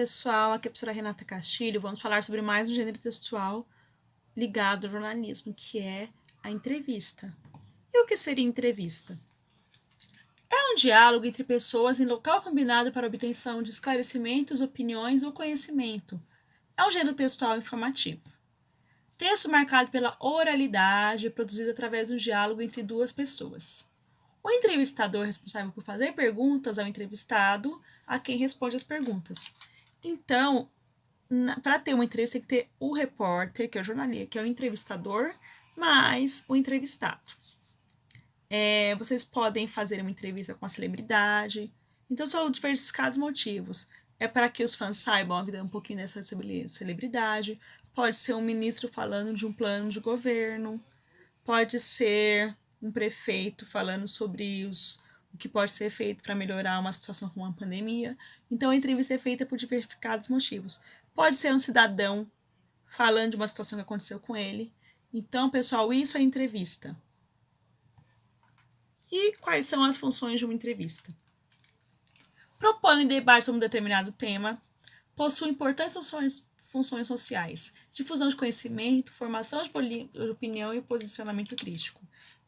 pessoal, aqui é a professora Renata Castilho. Vamos falar sobre mais um gênero textual ligado ao jornalismo, que é a entrevista. E o que seria entrevista? É um diálogo entre pessoas em local combinado para obtenção de esclarecimentos, opiniões ou conhecimento. É um gênero textual informativo. Texto marcado pela oralidade, produzido através de um diálogo entre duas pessoas. O entrevistador é responsável por fazer perguntas ao entrevistado, a quem responde as perguntas. Então, para ter uma entrevista, tem que ter o repórter, que é o jornalista, que é o entrevistador, mais o entrevistado. Vocês podem fazer uma entrevista com a celebridade. Então, são diversificados motivos. É para que os fãs saibam a vida um pouquinho dessa celebridade. Pode ser um ministro falando de um plano de governo. Pode ser um prefeito falando sobre o que pode ser feito para melhorar uma situação como uma pandemia. Então, a entrevista é feita por diversificados motivos. Pode ser um cidadão falando de uma situação que aconteceu com ele. Então, pessoal, isso é entrevista. E quais são as funções de uma entrevista? Propõe um debate sobre um determinado tema, possui importantes funções sociais, difusão de conhecimento, formação de opinião e posicionamento crítico.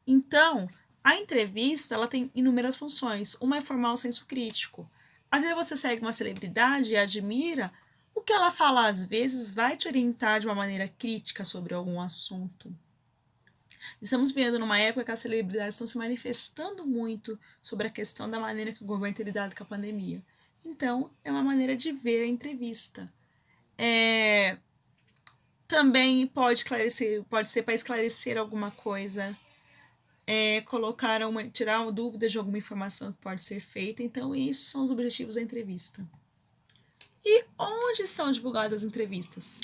Então, a entrevista ela tem inúmeras funções. Uma é formar um senso crítico. Às vezes você segue uma celebridade e admira, o que ela fala às vezes vai te orientar de uma maneira crítica sobre algum assunto. Estamos vendo numa época que as celebridades estão se manifestando muito sobre a questão da maneira que o governo tem lidado com a pandemia. Então, é uma maneira de ver a entrevista. Também pode ser para esclarecer alguma coisa, tirar dúvidas de alguma informação que pode ser feita. Então, esses são os objetivos da entrevista. E onde são divulgadas as entrevistas?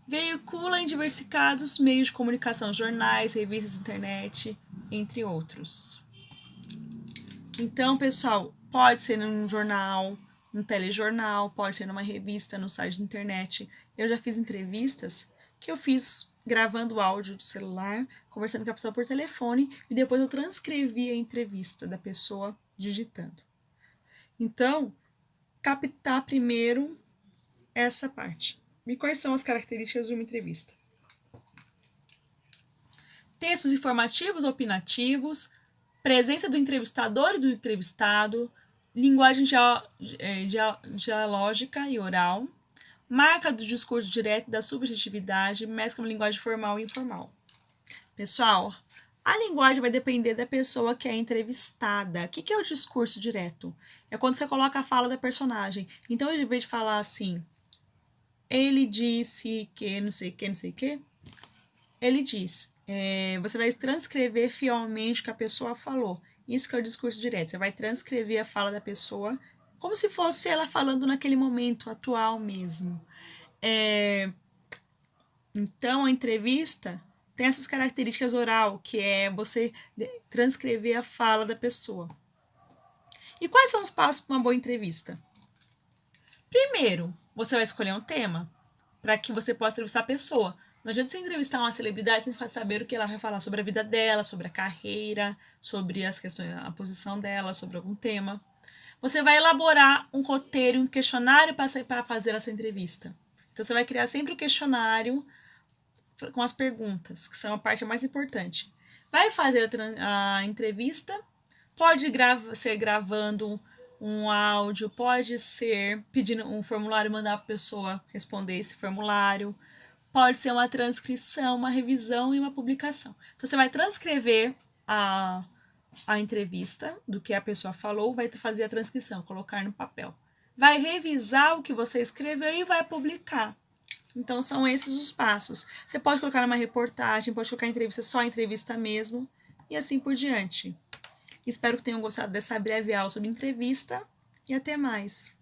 Veicula em diversificados meios de comunicação, jornais, revistas, internet, entre outros. Então, pessoal, pode ser num jornal, num telejornal, pode ser numa revista, no site de internet. Eu já fiz entrevistas que eu fiz gravando áudio do celular, conversando com a pessoa por telefone, e depois eu transcrevi a entrevista da pessoa digitando. Então, captar primeiro essa parte. E quais são as características de uma entrevista? Textos informativos, opinativos, presença do entrevistador e do entrevistado, linguagem dialógica e oral, marca do discurso direto da subjetividade, mescla uma linguagem formal e informal. Pessoal, a linguagem vai depender da pessoa que é entrevistada. O que é o discurso direto? É quando você coloca a fala da personagem. Então, em vez de falar assim, ele disse que não sei o que, não sei o que, ele diz. Você vai transcrever fielmente o que a pessoa falou. Isso que é o discurso direto. Você vai transcrever a fala da pessoa como se fosse ela falando naquele momento atual mesmo. Então, a entrevista tem essas características oral, que é você transcrever a fala da pessoa. E quais são os passos para uma boa entrevista? Primeiro, você vai escolher um tema para que você possa entrevistar a pessoa. Não adianta você entrevistar uma celebridade sem saber o que ela vai falar sobre a vida dela, sobre a carreira, sobre as questões, a posição dela, sobre algum tema. Você vai elaborar um roteiro, um questionário para fazer essa entrevista. Então, você vai criar sempre o questionário com as perguntas, que são a parte mais importante. Vai fazer a entrevista, pode ser gravando um áudio, pode ser pedindo um formulário, mandar a pessoa responder esse formulário, pode ser uma transcrição, uma revisão e uma publicação. Então, você vai transcrever a entrevista do que a pessoa falou, vai fazer a transcrição, colocar no papel. Vai revisar o que você escreveu e vai publicar. Então, são esses os passos. Você pode colocar numa reportagem, pode colocar entrevista, só entrevista mesmo, e assim por diante. Espero que tenham gostado dessa breve aula sobre entrevista e até mais.